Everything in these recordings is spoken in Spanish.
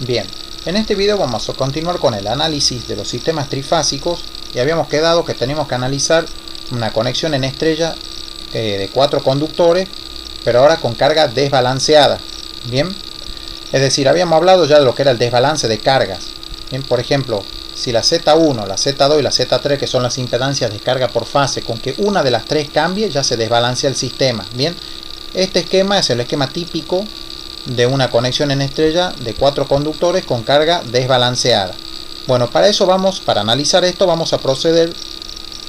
Bien, en este video vamos a continuar con el análisis de los sistemas trifásicos y habíamos quedado que tenemos que analizar una conexión en estrella de 4 conductores, pero ahora con carga desbalanceada. Bien, es decir, habíamos hablado ya de lo que era el desbalance de cargas. Bien, por ejemplo, si la Z1, la Z2 y la Z3, que son las impedancias de carga por fase, con que una de las tres cambie, ya se desbalancea el sistema. Bien, este esquema es el esquema típico de una conexión en estrella de 4 conductores con carga desbalanceada. Bueno, para analizar esto vamos a proceder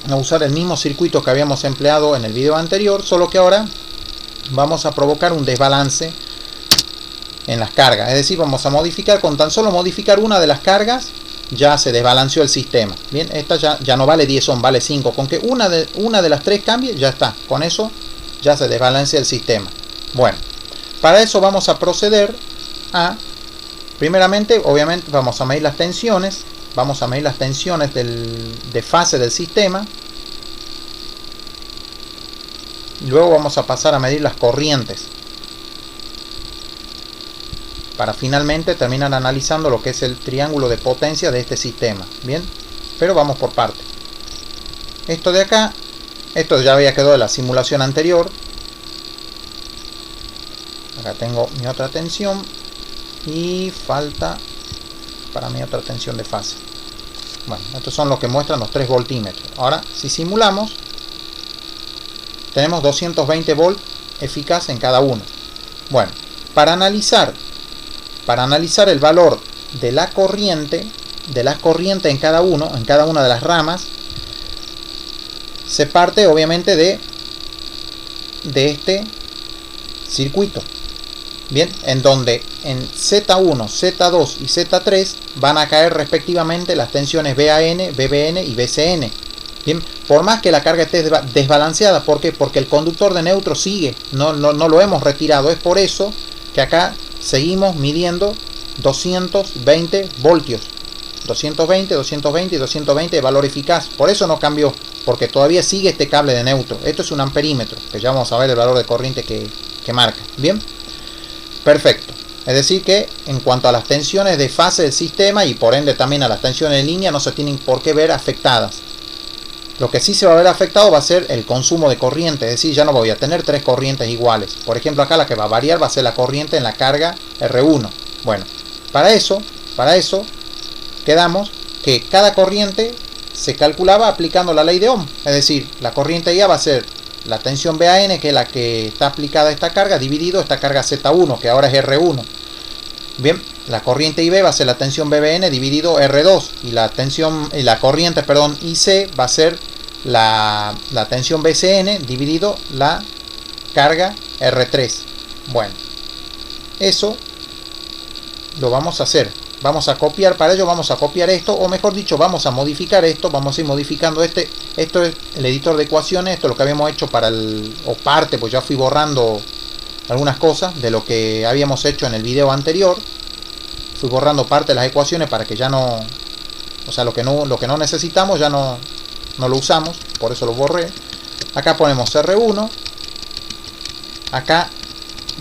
a usar el mismo circuito que habíamos empleado en el video anterior, solo que ahora vamos a provocar un desbalance en las cargas. Es decir, vamos a modificar, con tan solo modificar una de las cargas, ya se desbalanceó el sistema. Bien, esta ya no vale 10 ohm, vale 5. Con que una de las tres cambie, ya está. Con eso ya se desbalancea el sistema. Bueno, para eso vamos a proceder a, primeramente, obviamente, vamos a medir las tensiones. Vamos a medir las tensiones de fase del sistema. Luego vamos a pasar a medir las corrientes, para finalmente terminar analizando lo que es el triángulo de potencia de este sistema. Bien, pero vamos por partes. Esto de acá, esto ya había quedado de la simulación anterior. Acá tengo mi otra tensión y falta para mi otra tensión de fase. Bueno, estos son los que muestran los 3 voltímetros. Ahora, si simulamos, tenemos 220 volts eficaz en cada uno. Bueno, para analizar el valor de la corriente en cada una de las ramas, se parte obviamente de este circuito. Bien, en donde en Z1, Z2 y Z3 van a caer respectivamente las tensiones BAN, BBN y BCN. Bien, por más que la carga esté desbalanceada, ¿por qué? Porque el conductor de neutro sigue, no lo hemos retirado. Es por eso que acá seguimos midiendo 220 voltios. 220, 220 y 220 de valor eficaz. Por eso no cambió, porque todavía sigue este cable de neutro. Esto es un amperímetro, que ya vamos a ver el valor de corriente que marca. Bien, perfecto. Es decir que en cuanto a las tensiones de fase del sistema y por ende también a las tensiones en línea, no se tienen por qué ver afectadas. Lo que sí se va a ver afectado va a ser el consumo de corriente, es decir, ya no voy a tener 3 corrientes iguales. Por ejemplo, acá la que va a variar va a ser la corriente en la carga R1. Bueno, para eso quedamos que cada corriente se calculaba aplicando la ley de Ohm. Es decir, la corriente IA va a ser la tensión BAN, que es la que está aplicada a esta carga, dividido esta carga Z1, que ahora es R1. Bien, la corriente IB va a ser la tensión BBN dividido R2, y la corriente IC va a ser la tensión BCN dividido la carga R3. Bueno, eso lo vamos a hacer. Vamos a copiar, para ello vamos a copiar esto, o mejor dicho, vamos a modificar esto. Vamos a ir modificando esto es el editor de ecuaciones. Esto es lo que habíamos hecho pues ya fui borrando algunas cosas de lo que habíamos hecho en el video anterior. Fui borrando parte de las ecuaciones para que ya no, o sea, lo que no necesitamos ya no lo usamos, por eso lo borré. Acá ponemos R1, acá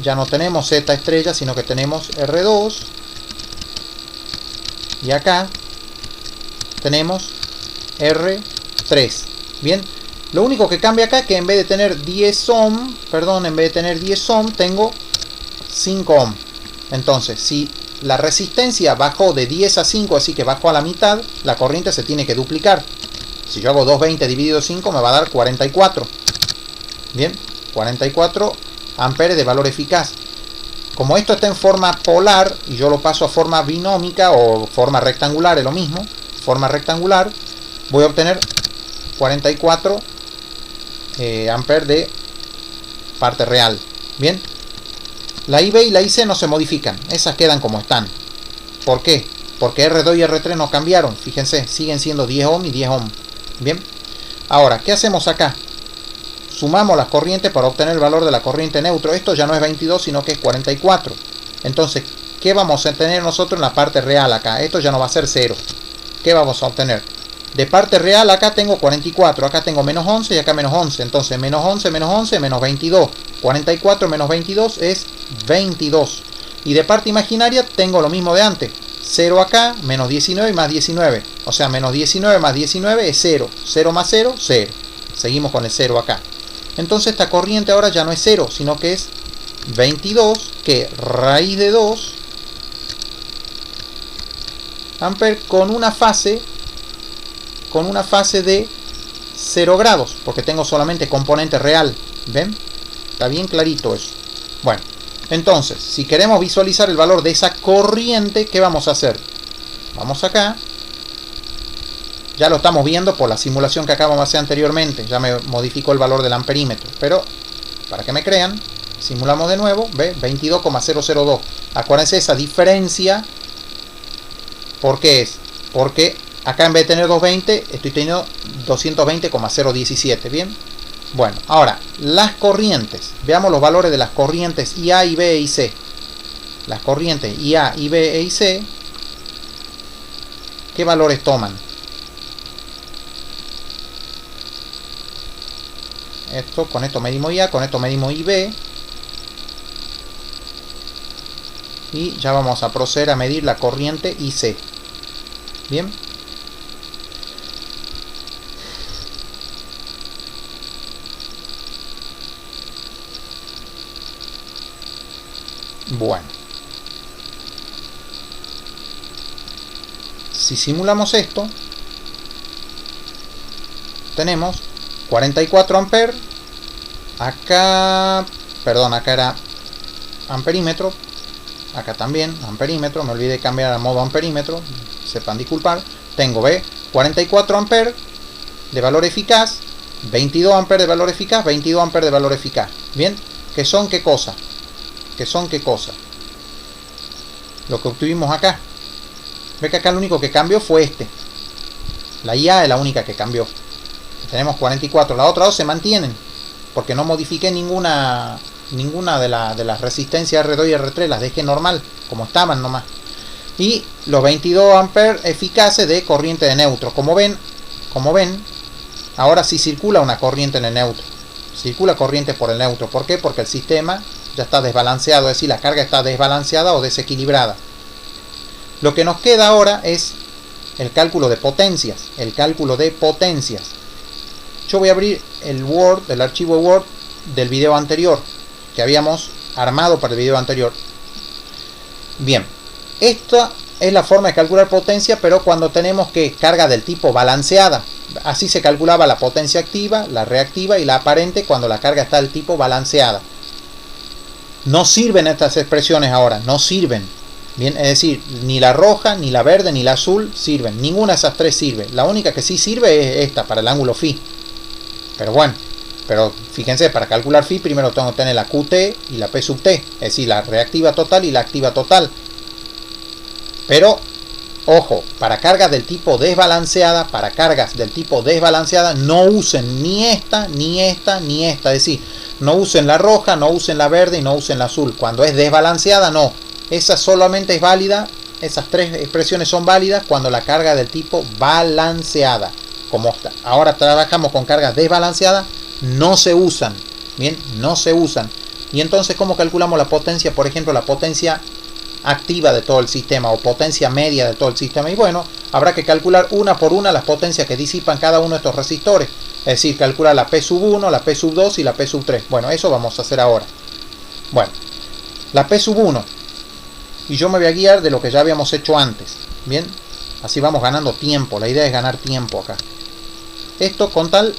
ya no tenemos Z estrella, sino que tenemos R2, y acá tenemos R3. Bien, lo único que cambia acá es que en vez de tener 10 ohm, tengo 5 ohm. Entonces, si la resistencia bajó de 10 a 5, así que bajó a la mitad, la corriente se tiene que duplicar. Si yo hago 220 dividido 5 me va a dar 44. Bien, 44 amperes de valor eficaz. Como esto está en forma polar y yo lo paso a forma binómica o forma rectangular, es lo mismo, forma rectangular, voy a obtener 44 amperes de parte real. Bien, la IB y la IC no se modifican, esas quedan como están. ¿Por qué? Porque R2 y R3 no cambiaron, fíjense, siguen siendo 10 ohm y 10 ohm. Bien, ahora, ¿qué hacemos acá? Sumamos las corrientes para obtener el valor de la corriente neutro. Esto ya no es 22, sino que es 44. Entonces, ¿qué vamos a tener nosotros en la parte real acá? Esto ya no va a ser 0. ¿Qué vamos a obtener? De parte real acá tengo 44, acá tengo menos 11 y acá menos 11. Entonces, menos 11, menos 11, menos 22. 44 menos 22 es 22. Y de parte imaginaria tengo lo mismo de antes. 0 acá, menos 19 y más 19. O sea, menos 19 más 19 es 0. 0 más 0, 0. Seguimos con el 0 acá. Entonces esta corriente ahora ya no es 0, sino que es 22, que raíz de 2 amperes con una fase de 0 grados, porque tengo solamente componente real. ¿Ven? Está bien clarito eso. Bueno, entonces, si queremos visualizar el valor de esa corriente, ¿qué vamos a hacer? Vamos acá. Ya lo estamos viendo por la simulación que acabamos de hacer anteriormente. Ya me modificó el valor del amperímetro. Pero, para que me crean, simulamos de nuevo. ¿Ve? 22,002. Acuérdense esa diferencia. ¿Por qué es? Porque acá en vez de tener 220, estoy teniendo 220,017. ¿Bien? Bueno, ahora, las corrientes. Veamos los valores de las corrientes IA y B y C. Las corrientes IA y B y C, ¿qué valores toman? Con esto medimos IA, con esto medimos IB. Y ya vamos a proceder a medir la corriente IC. Bien. Bueno. Si simulamos esto, tenemos 44 amperes. Acá, perdón, acá era amperímetro. Acá también, amperímetro. Me olvidé cambiar a modo amperímetro. Sepan disculpar. Tengo, ¿ve? 44 amperes de valor eficaz. 22 amperes de valor eficaz. 22 amperes de valor eficaz. Bien. ¿Qué son qué cosa? ¿Qué son qué cosa? Lo que obtuvimos acá. Ve que acá lo único que cambió fue este. La IA es la única que cambió. Tenemos 44. Las otras dos se mantienen. Porque no modifiqué ninguna de las resistencias R2 y R3. Las dejé normal. Como estaban nomás. Y los 22 amperes eficaces de corriente de neutro. Como ven, ahora sí circula una corriente en el neutro. Circula corriente por el neutro. ¿Por qué? Porque el sistema ya está desbalanceado. Es decir, la carga está desbalanceada o desequilibrada. Lo que nos queda ahora es el cálculo de potencias. El cálculo de potencias. Yo voy a abrir el Word, el archivo Word del video anterior que habíamos armado para el video anterior. Bien, esta es la forma de calcular potencia, pero cuando tenemos que carga del tipo balanceada. Así se calculaba la potencia activa, la reactiva y la aparente cuando la carga está del tipo balanceada. No sirven estas expresiones ahora, no sirven. Bien, es decir, ni la roja, ni la verde, ni la azul sirven. Ninguna de esas tres sirve. La única que sí sirve es esta, para el ángulo phi. Pero bueno, pero fíjense, para calcular phi primero tengo que tener la QT y la P sub T. Es decir, la reactiva total y la activa total. Pero, ojo, para cargas del tipo desbalanceada, no usen ni esta, ni esta, ni esta. Es decir, no usen la roja, no usen la verde y no usen la azul. Cuando es desbalanceada, no. Esa solamente es válida, esas tres expresiones son válidas cuando la carga del tipo balanceada. Como ahora trabajamos con cargas desbalanceadas, no se usan. Bien, no se usan. Y entonces, ¿cómo calculamos la potencia? Por ejemplo, la potencia activa de todo el sistema o potencia media de todo el sistema. Y bueno, habrá que calcular una por una las potencias que disipan cada uno de estos resistores. Es decir, calcular la P sub 1, la P sub 2 y la P sub 3. Bueno, eso vamos a hacer ahora. Bueno, la P sub 1. Y yo me voy a guiar de lo que ya habíamos hecho antes. Bien, así vamos ganando tiempo. La idea es ganar tiempo acá. Esto con tal,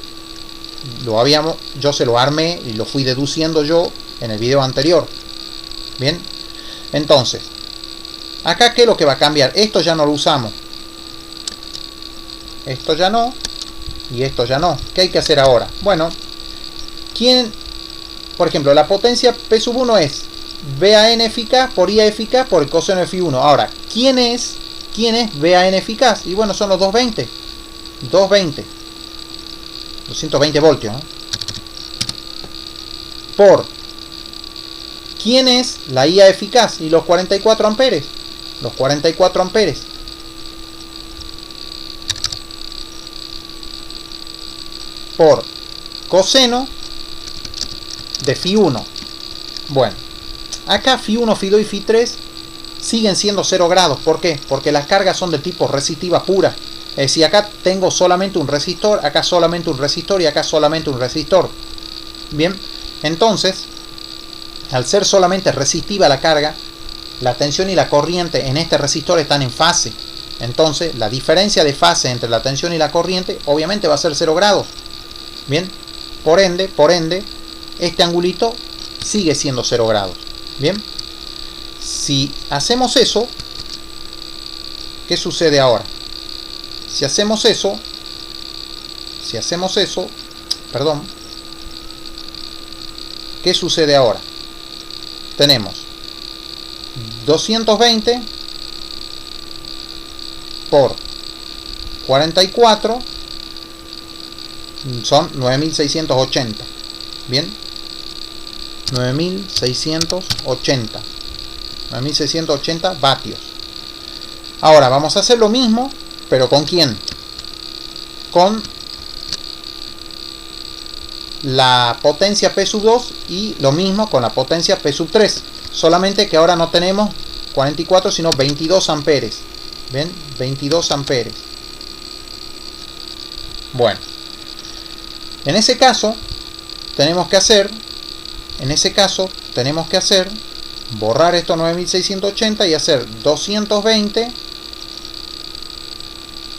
yo se lo armé y lo fui deduciendo yo en el video anterior. Bien, entonces, acá ¿qué es lo que va a cambiar? Esto ya no lo usamos. Esto ya no. Y esto ya no. ¿Qué hay que hacer ahora? Bueno, por ejemplo, la potencia P sub 1 es VAN eficaz por IA eficaz por el coseno de phi 1. Ahora, ¿quién es VAN eficaz? Y bueno, son los 220. 220 voltios. Por ¿quién es la IA eficaz? Y los 44 amperes. Los 44 amperes. Por coseno de phi 1. Bueno, Acá Φ1, Φ2 y Φ3 siguen siendo 0 grados. ¿Por qué? Porque las cargas son de tipo resistiva pura. Es decir, acá tengo solamente un resistor, acá solamente un resistor y acá solamente un resistor. Bien, entonces, al ser solamente resistiva la carga, la tensión y la corriente en este resistor están en fase. Entonces, la diferencia de fase entre la tensión y la corriente obviamente va a ser 0 grados. Bien, por ende, este angulito sigue siendo 0 grados. Bien, si hacemos eso, ¿qué sucede ahora? Si hacemos eso, perdón, ¿qué sucede ahora? Tenemos 220 por 44 son 9680. Bien, 9680 vatios. Ahora vamos a hacer lo mismo, pero ¿con quién? Con la potencia P sub 2 y lo mismo con la potencia P sub 3. Solamente que ahora no tenemos 44 sino 22 amperes. ¿Ven? 22 amperes. Bueno, en ese caso tenemos que hacer borrar estos 9680 y hacer 220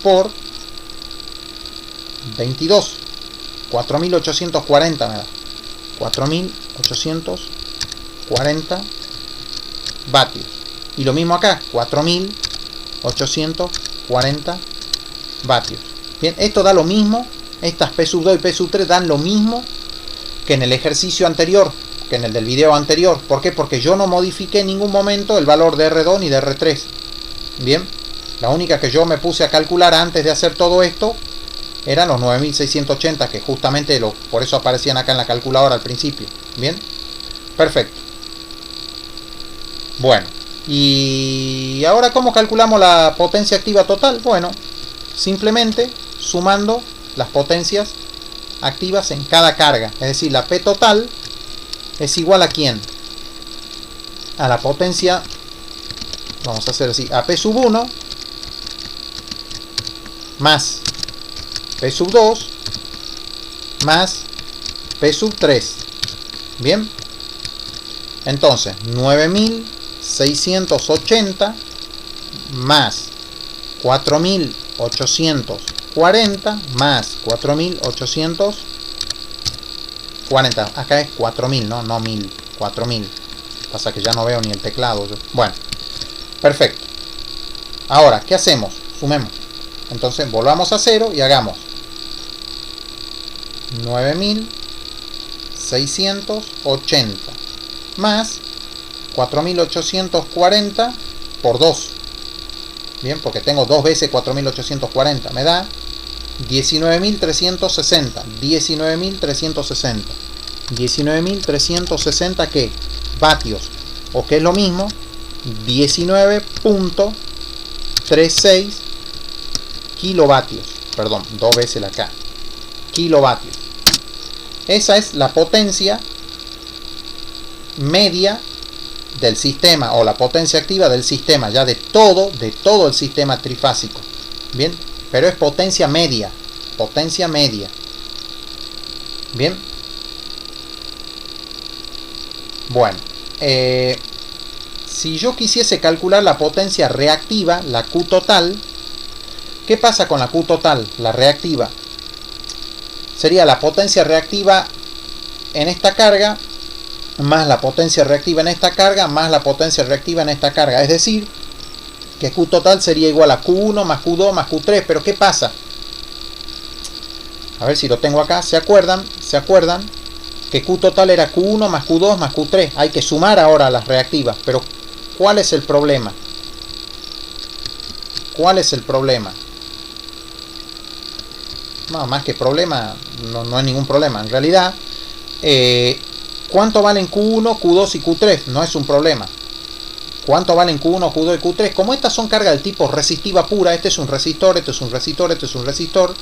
por 22, 4840 me da, 4840 vatios. Y lo mismo acá, 4840 vatios. Bien, esto da lo mismo, estas P sub 2 y P sub 3 dan lo mismo que en el ejercicio anterior, que en el del video anterior. ¿Por qué? Porque yo no modifiqué en ningún momento el valor de R2 ni de R3. Bien, la única que yo me puse a calcular antes de hacer todo esto eran los 9680, que justamente por eso aparecían acá en la calculadora al principio. Bien, perfecto. Bueno, y ahora ¿cómo calculamos la potencia activa total? Bueno, simplemente sumando las potencias activas en cada carga. Es decir, la P total es igual a ¿quién? A la potencia, vamos a hacer así, a P sub 1 más P sub 2 más P sub 3. Bien, entonces 9680 más 4840 más 4840. Acá es 4000, no 1000, 4000. Pasa que ya no veo ni el teclado yo. Bueno, perfecto. Ahora, ¿qué hacemos? Sumemos. Entonces volvamos a cero y hagamos 9680 más 4840 por 2. Bien, porque tengo 2 veces 4840. Me da 19.360. 19.360. 19.360 ¿qué? Vatios. O que es lo mismo, 19.36 kilovatios. Perdón, 2 veces la K. Kilovatios. Esa es la potencia media del sistema, o la potencia activa del sistema, ya de todo el sistema trifásico. Bien, pero es potencia media. Potencia media. Bien. Bueno, si yo quisiese calcular la potencia reactiva, la Q total, ¿qué pasa con la Q total, la reactiva? Sería la potencia reactiva en esta carga más la potencia reactiva en esta carga más la potencia reactiva en esta carga. Es decir, que Q total sería igual a Q1 más Q2 más Q3. Pero ¿qué pasa? A ver si lo tengo acá. ¿Se acuerdan? Que Q total era Q1 más Q2 más Q3. Hay que sumar ahora las reactivas. Pero ¿cuál es el problema? ¿Cuál es el problema? No, más que problema, no hay ningún problema. En realidad, ¿cuánto valen Q1, Q2 y Q3? No es un problema. ¿Cuánto valen Q1, Q2 y Q3? Como estas son cargas del tipo resistiva pura, este es un resistor, este es un resistor, este es un resistor.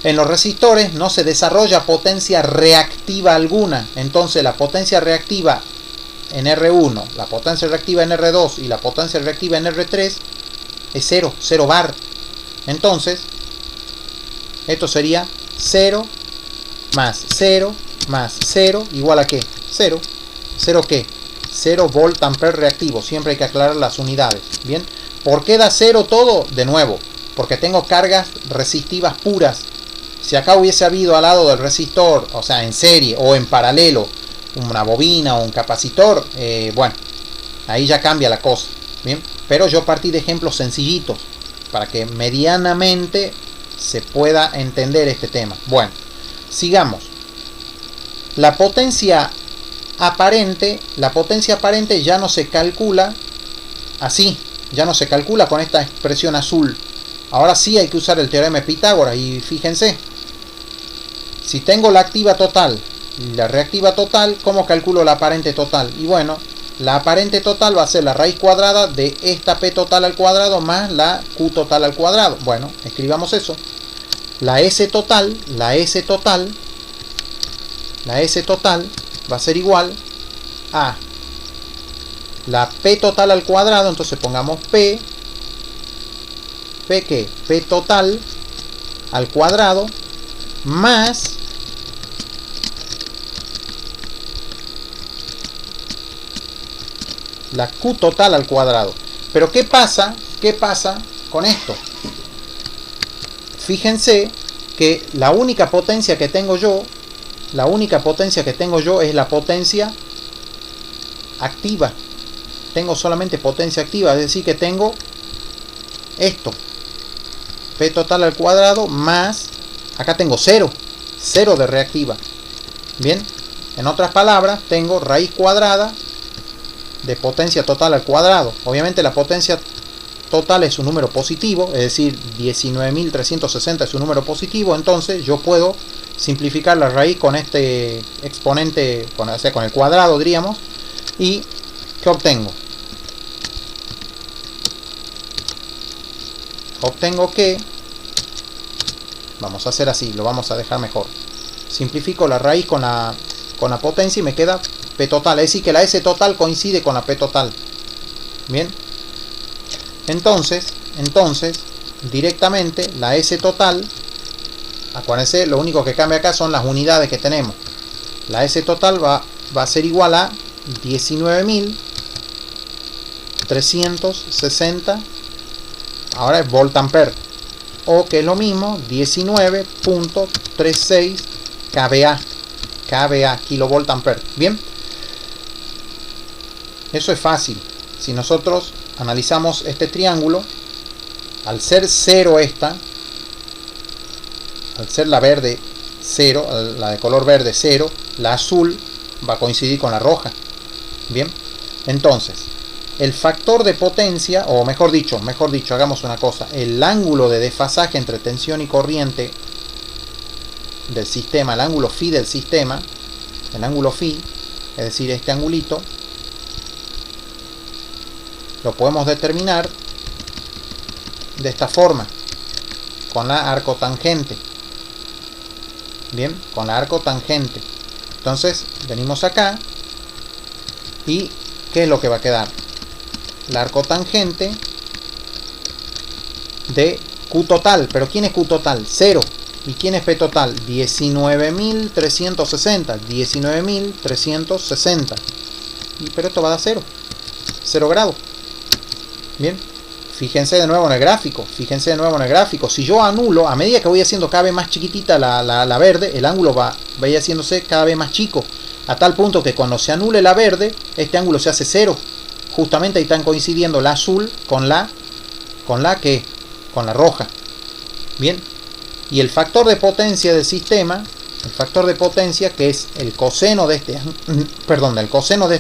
En los resistores no se desarrolla potencia reactiva alguna. Entonces la potencia reactiva en R1, la potencia reactiva en R2 y la potencia reactiva en R3 es 0, 0 bar. Entonces, esto sería 0 más 0 más 0 igual a ¿qué? 0. ¿0 qué? 0 volt ampere reactivo. Siempre hay que aclarar las unidades. Bien. ¿Por qué da 0 todo? De nuevo, porque tengo cargas resistivas puras. Si acá hubiese habido al lado del resistor, o sea, en serie o en paralelo, una bobina o un capacitor, bueno, ahí ya cambia la cosa. Bien. Pero yo partí de ejemplos sencillitos para que medianamente se pueda entender este tema. Bueno, sigamos. La potencia aparente ya no se calcula así, ya no se calcula con esta expresión azul. Ahora sí hay que usar el teorema de Pitágoras y fíjense, si tengo la activa total y la reactiva total, ¿cómo calculo la aparente total? Y bueno, la aparente total va a ser la raíz cuadrada de esta P total al cuadrado más la Q total al cuadrado. Bueno, escribamos eso. La S total va a ser igual a la P total al cuadrado, entonces pongamos P ¿qué? P total al cuadrado más la Q total al cuadrado. Pero ¿qué pasa con esto? Fíjense que la única potencia que tengo yo es la potencia activa. Tengo solamente potencia activa, es decir que tengo esto, P total al cuadrado más, acá tengo 0 de reactiva. Bien, en otras palabras, tengo raíz cuadrada de potencia total al cuadrado. Obviamente la potencia total es un número positivo, es decir, 19.360 es un número positivo, entonces yo puedo simplificar la raíz con este exponente, con el cuadrado diríamos, y ¿qué obtengo? Obtengo que, vamos a hacer así, lo vamos a dejar mejor, simplifico la raíz con la potencia y me queda P total, es decir que la S total coincide con la P total. Bien, entonces directamente la S total, acuérdense, lo único que cambia acá son las unidades que tenemos. La S total va a ser igual a 19.360, ahora es volt ampere, o que es lo mismo, 19.36 kVA, kilovolt ampere. Bien, eso es fácil. Si nosotros analizamos este triángulo, al ser 0 al ser la verde 0, la de color verde 0, la azul va a coincidir con la roja. Bien, entonces el factor de potencia, o mejor dicho, hagamos una cosa, el ángulo de desfasaje entre tensión y corriente del sistema, el ángulo phi del sistema, el ángulo phi, es decir, este angulito, lo podemos determinar de esta forma, con la arcotangente. Bien, con la arcotangente. Entonces, venimos acá y ¿qué es lo que va a quedar? La arcotangente de Q total. ¿Pero quién es Q total? 0. ¿Y quién es P total? 19.360. 19.360. Pero esto va a dar 0. 0 grados. Bien. Fíjense de nuevo en el gráfico. Si yo anulo, a medida que voy haciendo cada vez más chiquitita la verde, el ángulo va a ir haciéndose cada vez más chico. A tal punto que cuando se anule la verde, este ángulo se hace 0. Justamente ahí están coincidiendo la azul con la roja. Bien. Y el factor de potencia del sistema, el factor de potencia que es el coseno de este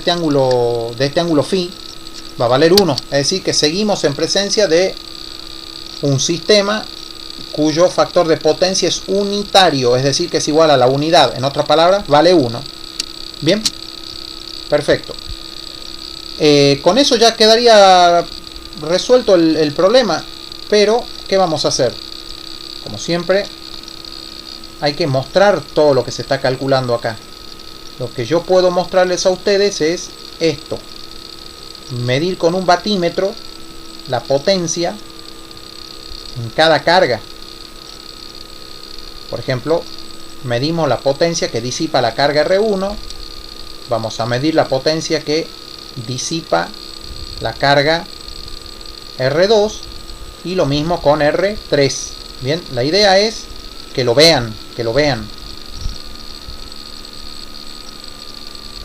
ángulo phi, va a valer 1. Es decir que seguimos en presencia de un sistema cuyo factor de potencia es unitario, es decir que es igual a la unidad. En otras palabras, vale 1. Bien, perfecto. Con eso ya quedaría resuelto el problema. Pero, ¿qué vamos a hacer? Como siempre, hay que mostrar todo lo que se está calculando acá. Lo que yo puedo mostrarles a ustedes es esto, medir con un batímetro la potencia en cada carga. Por ejemplo, medimos la potencia que disipa la carga R1, vamos a medir la potencia que disipa la carga R2 y lo mismo con R3. Bien, la idea es que lo vean,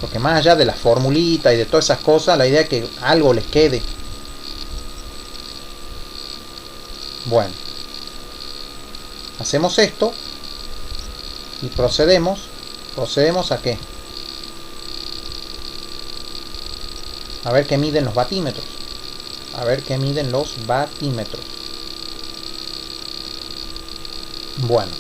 porque más allá de la formulita y de todas esas cosas, la idea es que algo les quede. Bueno, hacemos esto y procedemos a qué, a ver qué miden los batímetros, Bueno,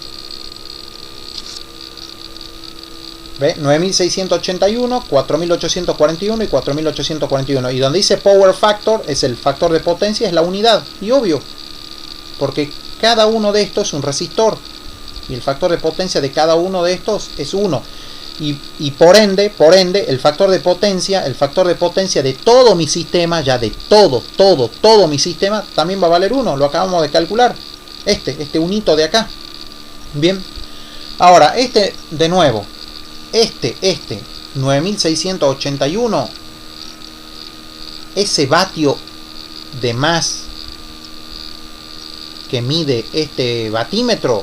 ¿ve? 9681, 4841 y 4841. Y donde dice power factor, es el factor de potencia, es la unidad. Y obvio, porque cada uno de estos es un resistor. Y el factor de potencia de cada uno de estos es 1. Y por ende, el factor de potencia de todo mi sistema, ya de todo mi sistema, también va a valer 1. Lo acabamos de calcular. Este unito de acá. Bien. Ahora, de nuevo. Este 9681, ese vatio de más que mide este batímetro,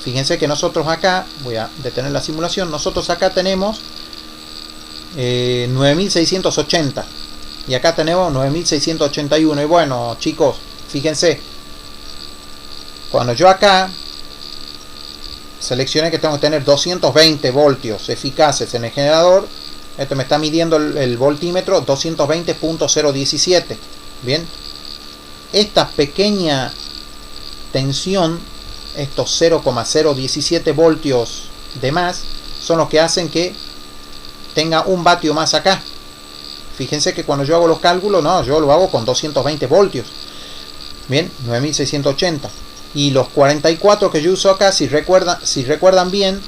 fíjense que nosotros acá, voy a detener la simulación, nosotros acá tenemos 9680 y acá tenemos 9681. Y bueno, chicos, fíjense, cuando yo acá seleccioné que tengo que tener 220 voltios eficaces en el generador, esto me está midiendo el voltímetro 220.017. Bien, esta pequeña tensión, estos 0,017 voltios de más, son los que hacen que tenga un vatio más acá. Fíjense que cuando yo hago los cálculos, no, yo lo hago con 220 voltios. Bien, 9680. Y los 44 que yo uso acá, si recuerdan bien,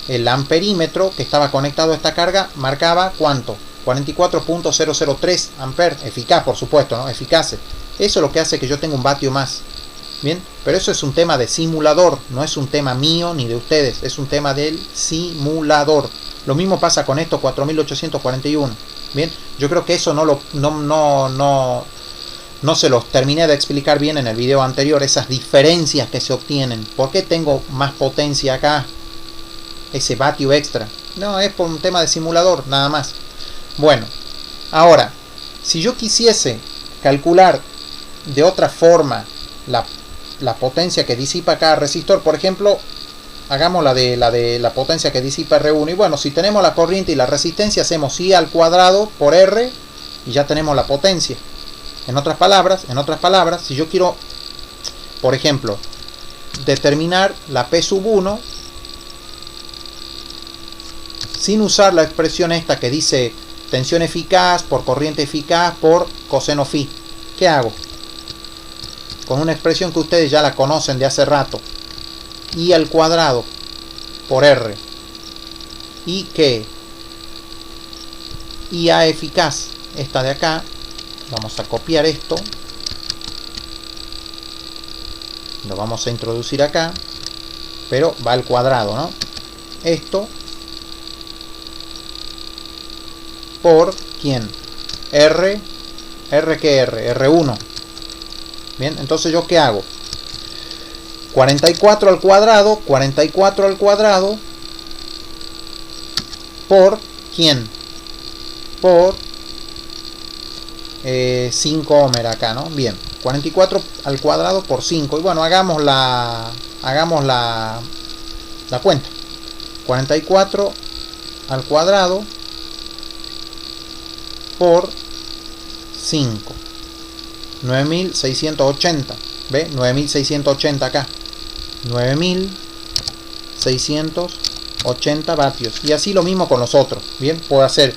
el amperímetro que estaba conectado a esta carga marcaba ¿cuánto? 44.003 amperes, eficaz por supuesto, ¿no? Eficaces. Eso es lo que hace que yo tenga un vatio más. Bien, pero eso es un tema de simulador, no es un tema mío ni de ustedes, es un tema del simulador. Lo mismo pasa con esto 4841. Bien, yo creo que eso no se los terminé de explicar bien en el video anterior, esas diferencias que se obtienen. ¿Por qué tengo más potencia acá? Ese vatio extra. No, es por un tema de simulador, nada más. Bueno, ahora, si yo quisiese calcular de otra forma la potencia que disipa cada resistor, por ejemplo, hagamos la de la potencia que disipa R1. Y bueno, si tenemos la corriente y la resistencia, hacemos I al cuadrado por R y ya tenemos la potencia. En otras palabras, si yo quiero, por ejemplo, determinar la P sub 1 sin usar la expresión esta que dice tensión eficaz por corriente eficaz por coseno phi, ¿qué hago? Con una expresión que ustedes ya la conocen de hace rato, I al cuadrado por R. ¿Y qué? IA eficaz, esta de acá. Vamos a copiar esto, lo vamos a introducir acá, pero va al cuadrado, ¿no? Esto por ¿quién? R que R1. Bien, entonces yo ¿qué hago? 44 al cuadrado por ¿quién? Por 5 ohmer acá, ¿no? Bien, 44 al cuadrado por 5. Y bueno, hagamos la cuenta. 44 al cuadrado por 5. 9680. ¿Ve? 9680 acá. 9680 vatios. Y así lo mismo con los otros. Bien, puedo hacer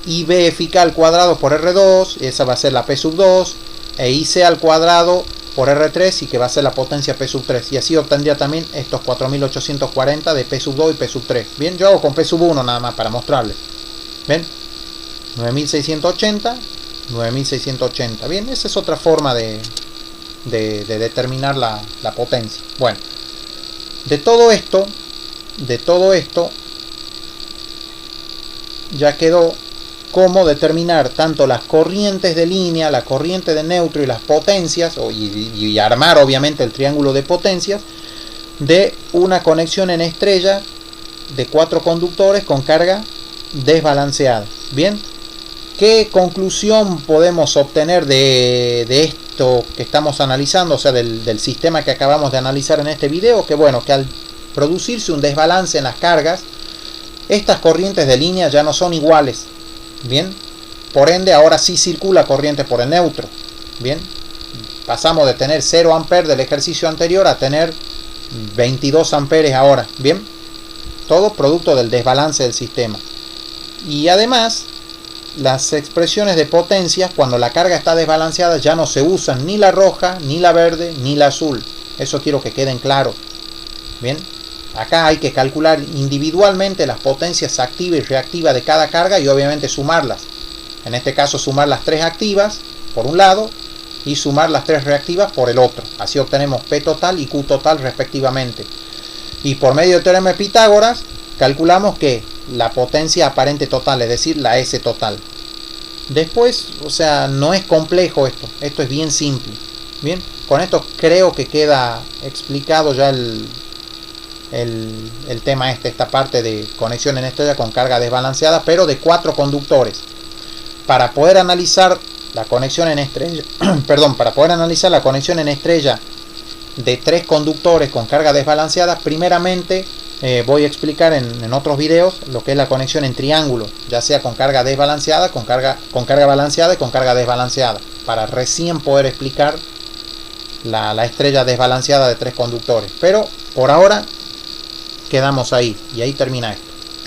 IB eficaz al cuadrado por R2, esa va a ser la P sub 2, e IC al cuadrado por R3, y que va a ser la potencia P sub 3, y así obtendría también estos 4840 de P sub 2 y P sub 3. Bien, yo hago con P sub 1 nada más para mostrarles. ¿Ven? 9680, 9680. Bien, esa es otra forma de determinar la potencia. Bueno, de todo esto ya quedó cómo determinar tanto las corrientes de línea, la corriente de neutro y las potencias, y armar obviamente el triángulo de potencias de una conexión en estrella de 4 conductores con carga desbalanceada. Bien, ¿qué conclusión podemos obtener de esto que estamos analizando, o sea, del sistema que acabamos de analizar en este video? Que bueno, que al producirse un desbalance en las cargas, estas corrientes de línea ya no son iguales. Bien, por ende ahora sí circula corriente por el neutro. Bien, pasamos de tener 0 amperes del ejercicio anterior a tener 22 amperes ahora. Bien, todo producto del desbalance del sistema. Y además, las expresiones de potencias, cuando la carga está desbalanceada, ya no se usan ni la roja, ni la verde, ni la azul. Eso quiero que queden claros. Bien, acá hay que calcular individualmente las potencias activa y reactiva de cada carga y obviamente sumarlas. En este caso sumar las 3 activas por un lado y sumar las 3 reactivas por el otro. Así obtenemos P total y Q total respectivamente. Y por medio del teorema de Pitágoras calculamos que la potencia aparente total, es decir, la S total. Después, o sea, no es complejo esto es bien simple. Bien, con esto creo que queda explicado ya el tema esta parte de conexión en estrella con carga desbalanceada, pero de 4 conductores. Para poder analizar la conexión en estrella, para poder analizar la conexión en estrella de 3 conductores con carga desbalanceada, primeramente voy a explicar en otros videos lo que es la conexión en triángulo, ya sea con carga desbalanceada, con carga balanceada y con carga desbalanceada, para recién poder explicar la estrella desbalanceada de 3 conductores. Pero por ahora quedamos ahí y ahí termina esto.